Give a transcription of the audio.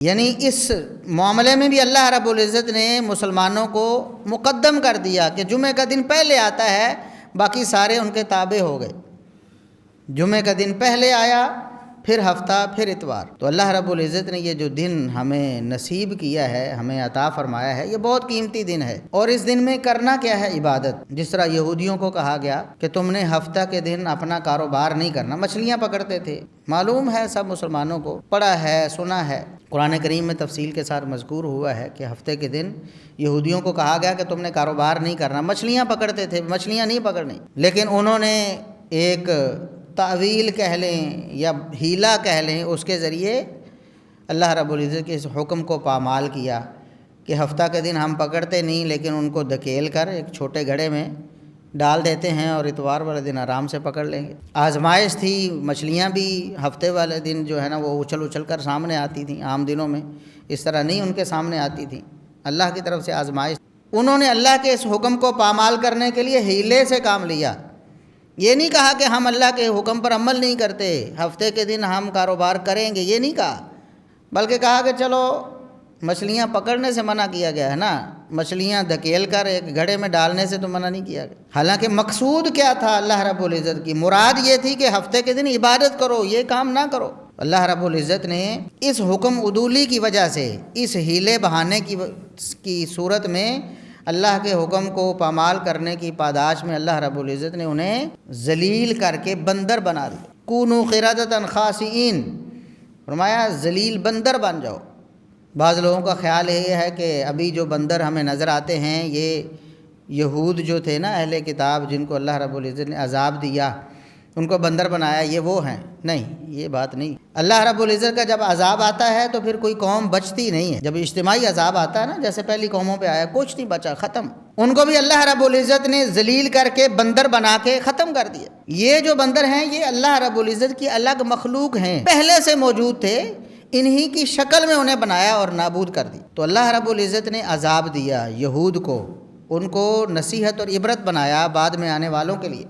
یعنی اس معاملے میں بھی اللہ رب العزت نے مسلمانوں کو مقدم کر دیا کہ جمعہ کا دن پہلے آتا ہے، باقی سارے ان کے تابع ہو گئے۔ جمعہ کا دن پہلے آیا، پھر ہفتہ، پھر اتوار۔ تو اللہ رب العزت نے یہ جو دن ہمیں نصیب کیا ہے، ہمیں عطا فرمایا ہے، یہ بہت قیمتی دن ہے۔ اور اس دن میں کرنا کیا ہے؟ عبادت۔ جس طرح یہودیوں کو کہا گیا کہ تم نے ہفتہ کے دن اپنا کاروبار نہیں کرنا، مچھلیاں پکڑتے تھے، معلوم ہے سب مسلمانوں کو، پڑھا ہے، سنا ہے، قرآن کریم میں تفصیل کے ساتھ مذکور ہوا ہے کہ ہفتے کے دن یہودیوں کو کہا گیا کہ تم نے کاروبار نہیں کرنا، مچھلیاں پکڑتے تھے، مچھلیاں نہیں پکڑنی، لیکن انہوں نے ایک تعویل کہہ لیں یا ہیلا کہہ لیں، اس کے ذریعے اللہ رب العزت کے اس حکم کو پامال کیا کہ ہفتہ کے دن ہم پکڑتے نہیں، لیکن ان کو دھکیل کر ایک چھوٹے گھڑے میں ڈال دیتے ہیں اور اتوار والے دن آرام سے پکڑ لیں گے۔ آزمائش تھی، مچھلیاں بھی ہفتے والے دن جو ہے نا وہ اچھل اچھل کر سامنے آتی تھیں، عام دنوں میں اس طرح نہیں ان کے سامنے آتی تھیں، اللہ کی طرف سے آزمائش۔ انہوں نے اللہ کے اس حکم کو پامال کرنے کے لیے ہیلے سے کام لیا۔ یہ نہیں کہا کہ ہم اللہ کے حکم پر عمل نہیں کرتے، ہفتے کے دن ہم کاروبار کریں گے، یہ نہیں کہا، بلکہ کہا کہ چلو مچھلیاں پکڑنے سے منع کیا گیا ہے نا، مچھلیاں دھکیل کر ایک گھڑے میں ڈالنے سے تو منع نہیں کیا گیا۔ حالانکہ مقصود کیا تھا اللہ رب العزت کی؟ مراد یہ تھی کہ ہفتے کے دن عبادت کرو، یہ کام نہ کرو۔ اللہ رب العزت نے اس حکم عدولی کی وجہ سے، اس ہیلے بہانے کی صورت میں اللہ کے حکم کو پامال کرنے کی پاداش میں اللہ رب العزت نے انہیں ذلیل کر کے بندر بنا دیا۔ کونوا قردۃ خاسئین، فرمایا ذلیل بندر بن جاؤ۔ بعض لوگوں کا خیال یہ ہے کہ ابھی جو بندر ہمیں نظر آتے ہیں یہ یہود جو تھے نا، اہل کتاب، جن کو اللہ رب العزت نے عذاب دیا، ان کو بندر بنایا، یہ وہ ہیں؟ نہیں، یہ بات نہیں۔ اللہ رب العزت کا جب عذاب آتا ہے تو پھر کوئی قوم بچتی نہیں ہے۔ جب اجتماعی عذاب آتا ہے نا، جیسے پہلی قوموں پہ آیا، کچھ نہیں بچا، ختم۔ ان کو بھی اللہ رب العزت نے ذلیل کر کے بندر بنا کے ختم کر دیا۔ یہ جو بندر ہیں یہ اللہ رب العزت کی الگ مخلوق ہیں، پہلے سے موجود تھے، انہی کی شکل میں انہیں بنایا اور نابود کر دی۔ تو اللہ رب العزت نے عذاب دیا یہود کو، ان کو نصیحت اور عبرت بنایا بعد میں آنے والوں کے لیے۔